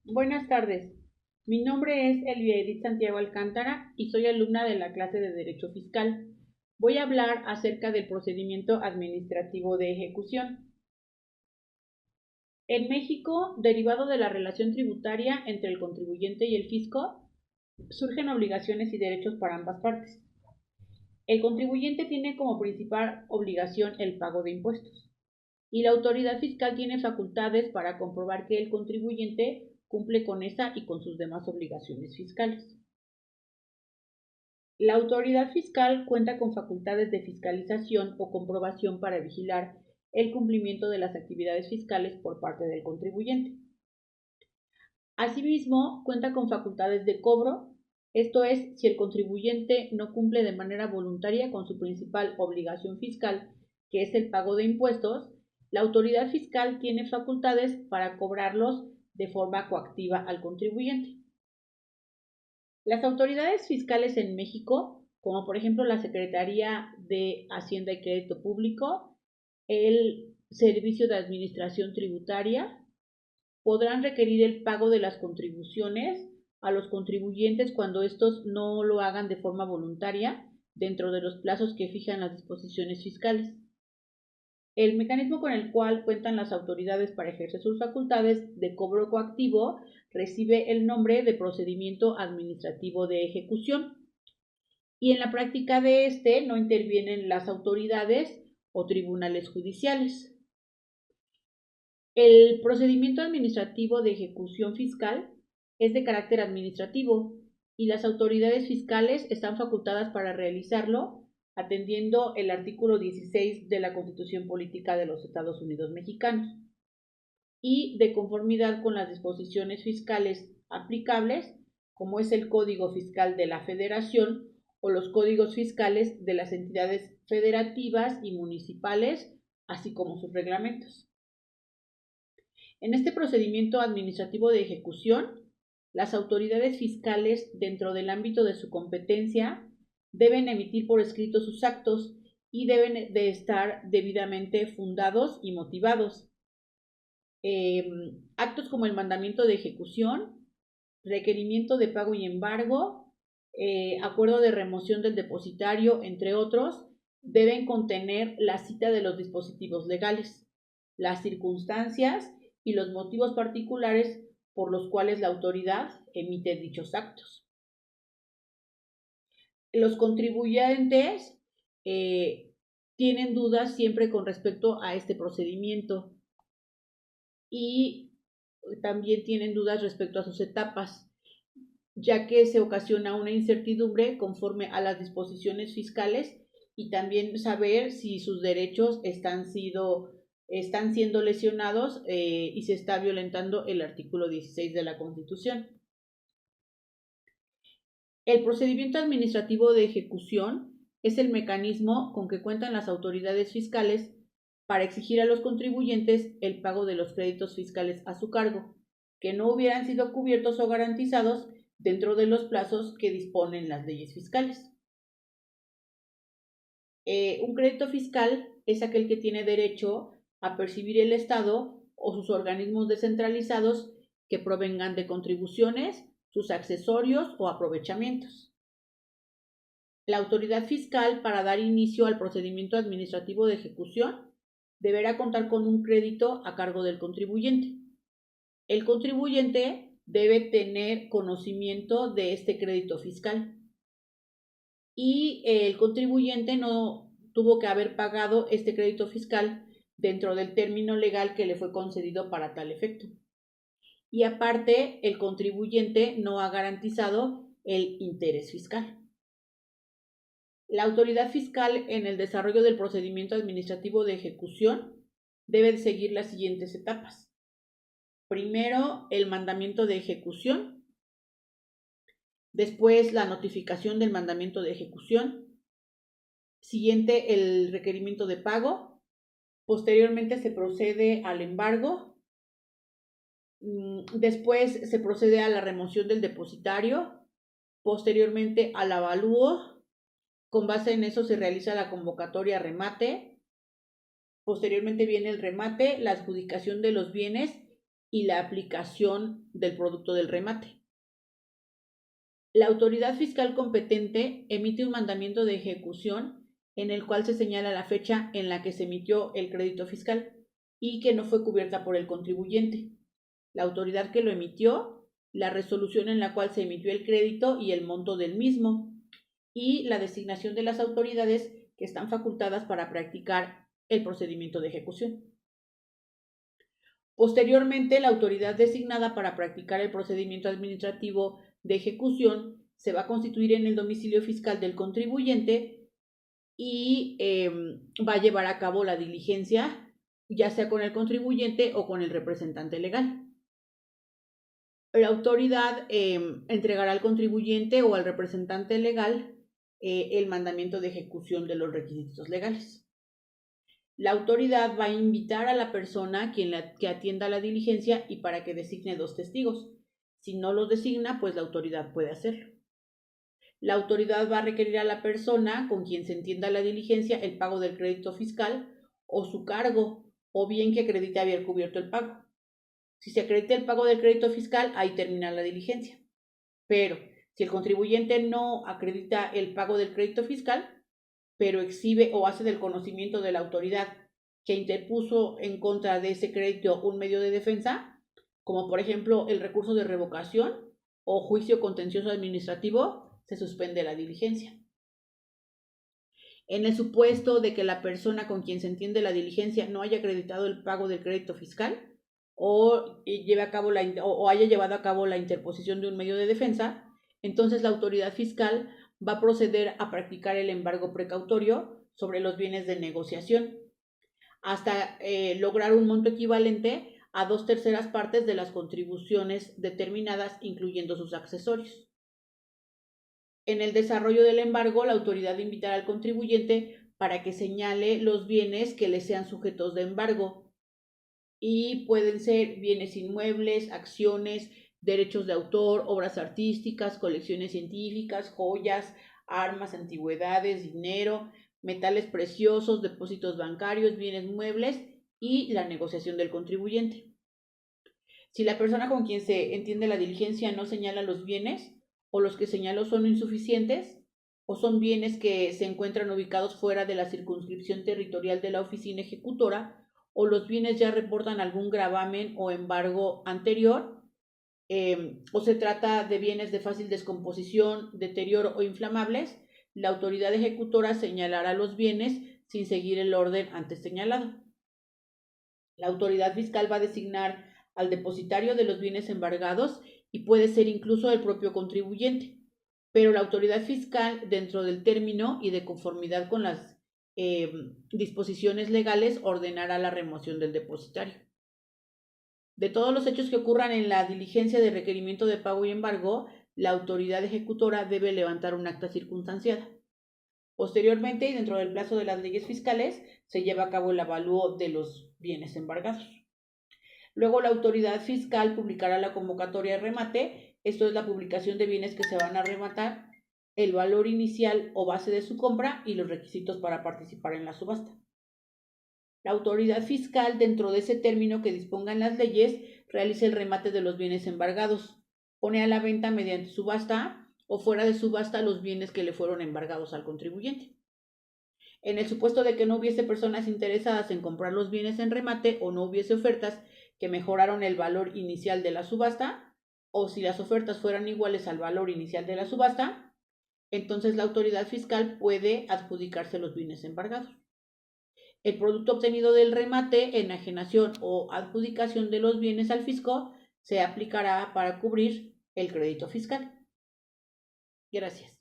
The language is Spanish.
Buenas tardes. Mi nombre es Elvia Edith Santiago Alcántara y soy alumna de la clase de Derecho Fiscal. Voy a hablar acerca del procedimiento administrativo de ejecución. En México, derivado de la relación tributaria entre el contribuyente y el fisco, surgen obligaciones y derechos para ambas partes. El contribuyente tiene como principal obligación el pago de impuestos y la autoridad fiscal tiene facultades para comprobar que el contribuyente cumple con esa y con sus demás obligaciones fiscales. La autoridad fiscal cuenta con facultades de fiscalización o comprobación para vigilar el cumplimiento de las actividades fiscales por parte del contribuyente. Asimismo, cuenta con facultades de cobro, esto es, si el contribuyente no cumple de manera voluntaria con su principal obligación fiscal, que es el pago de impuestos, la autoridad fiscal tiene facultades para cobrarlos de forma coactiva al contribuyente. Las autoridades fiscales en México, como por ejemplo la Secretaría de Hacienda y Crédito Público, el Servicio de Administración Tributaria, podrán requerir el pago de las contribuciones a los contribuyentes cuando estos no lo hagan de forma voluntaria dentro de los plazos que fijan las disposiciones fiscales. El mecanismo con el cual cuentan las autoridades para ejercer sus facultades de cobro coactivo recibe el nombre de procedimiento administrativo de ejecución y en la práctica de este no intervienen las autoridades o tribunales judiciales. El procedimiento administrativo de ejecución fiscal es de carácter administrativo y las autoridades fiscales están facultadas para realizarlo atendiendo el artículo 16 de la Constitución Política de los Estados Unidos Mexicanos y de conformidad con las disposiciones fiscales aplicables, como es el Código Fiscal de la Federación o los códigos fiscales de las entidades federativas y municipales, así como sus reglamentos. En este procedimiento administrativo de ejecución, las autoridades fiscales, dentro del ámbito de su competencia, deben emitir por escrito sus actos y deben de estar debidamente fundados y motivados. Actos como el mandamiento de ejecución, requerimiento de pago y embargo, acuerdo de remoción del depositario, entre otros, deben contener la cita de los dispositivos legales, las circunstancias y los motivos particulares por los cuales la autoridad emite dichos actos. Los contribuyentes tienen dudas siempre con respecto a este procedimiento y también tienen dudas respecto a sus etapas, ya que se ocasiona una incertidumbre conforme a las disposiciones fiscales y también saber si sus derechos están siendo lesionados y se está violentando el artículo 16 de la Constitución. El procedimiento administrativo de ejecución es el mecanismo con que cuentan las autoridades fiscales para exigir a los contribuyentes el pago de los créditos fiscales a su cargo, que no hubieran sido cubiertos o garantizados dentro de los plazos que disponen las leyes fiscales. Un crédito fiscal es aquel que tiene derecho a percibir el Estado o sus organismos descentralizados que provengan de contribuciones, sus accesorios o aprovechamientos. La autoridad fiscal, para dar inicio al procedimiento administrativo de ejecución, deberá contar con un crédito a cargo del contribuyente. El contribuyente debe tener conocimiento de este crédito fiscal y el contribuyente no tuvo que haber pagado este crédito fiscal dentro del término legal que le fue concedido para tal efecto. Y aparte, el contribuyente no ha garantizado el interés fiscal. La autoridad fiscal, en el desarrollo del procedimiento administrativo de ejecución, debe seguir las siguientes etapas. Primero, el mandamiento de ejecución. Después, la notificación del mandamiento de ejecución. Siguiente, el requerimiento de pago. Posteriormente se procede al embargo. Después se procede a la remoción del depositario. Posteriormente al avalúo. Con base en eso se realiza la convocatoria a remate. Posteriormente viene el remate, la adjudicación de los bienes y la aplicación del producto del remate. La autoridad fiscal competente emite un mandamiento de ejecución en el cual se señala la fecha en la que se emitió el crédito fiscal y que no fue cubierta por el contribuyente, la autoridad que lo emitió, la resolución en la cual se emitió el crédito y el monto del mismo, y la designación de las autoridades que están facultadas para practicar el procedimiento de ejecución. Posteriormente, la autoridad designada para practicar el procedimiento administrativo de ejecución se va a constituir en el domicilio fiscal del contribuyente y va a llevar a cabo la diligencia, ya sea con el contribuyente o con el representante legal. La autoridad entregará al contribuyente o al representante legal el mandamiento de ejecución de los requisitos legales. La autoridad va a invitar a la persona que atienda la diligencia y para que designe 2 testigos. Si no los designa, pues la autoridad puede hacerlo. La autoridad va a requerir a la persona con quien se entienda la diligencia el pago del crédito fiscal o su cargo, o bien que acredite haber cubierto el pago. Si se acredita el pago del crédito fiscal, ahí termina la diligencia. Pero si el contribuyente no acredita el pago del crédito fiscal, pero exhibe o hace del conocimiento de la autoridad que interpuso en contra de ese crédito un medio de defensa, como por ejemplo el recurso de revocación o juicio contencioso administrativo, se suspende la diligencia. En el supuesto de que la persona con quien se entiende la diligencia no haya acreditado el pago del crédito fiscal o haya llevado a cabo la interposición de un medio de defensa, entonces la autoridad fiscal va a proceder a practicar el embargo precautorio sobre los bienes de negociación hasta lograr un monto equivalente a 2/3 partes de las contribuciones determinadas, incluyendo sus accesorios. En el desarrollo del embargo, la autoridad invitará al contribuyente para que señale los bienes que le sean sujetos de embargo y pueden ser bienes inmuebles, acciones, derechos de autor, obras artísticas, colecciones científicas, joyas, armas, antigüedades, dinero, metales preciosos, depósitos bancarios, bienes muebles y la negociación del contribuyente. Si la persona con quien se entiende la diligencia no señala los bienes o los que señaló son insuficientes o son bienes que se encuentran ubicados fuera de la circunscripción territorial de la oficina ejecutora o los bienes ya reportan algún gravamen o embargo anterior, o se trata de bienes de fácil descomposición, deterioro o inflamables, la autoridad ejecutora señalará los bienes sin seguir el orden antes señalado. La autoridad fiscal va a designar al depositario de los bienes embargados y puede ser incluso el propio contribuyente, pero la autoridad fiscal, dentro del término y de conformidad con las disposiciones legales, ordenará la remoción del depositario. De todos los hechos que ocurran en la diligencia de requerimiento de pago y embargo, la autoridad ejecutora debe levantar un acta circunstanciada. Posteriormente, y dentro del plazo de las leyes fiscales, se lleva a cabo el avalúo de los bienes embargados. Luego, la autoridad fiscal publicará la convocatoria de remate. Esto es la publicación de bienes que se van a rematar, el valor inicial o base de su compra y los requisitos para participar en la subasta. La autoridad fiscal, dentro de ese término que dispongan las leyes, realiza el remate de los bienes embargados, pone a la venta mediante subasta o fuera de subasta los bienes que le fueron embargados al contribuyente. En el supuesto de que no hubiese personas interesadas en comprar los bienes en remate o no hubiese ofertas que mejoraron el valor inicial de la subasta, o si las ofertas fueran iguales al valor inicial de la subasta, entonces la autoridad fiscal puede adjudicarse los bienes embargados. El producto obtenido del remate, enajenación o adjudicación de los bienes al fisco se aplicará para cubrir el crédito fiscal. Gracias.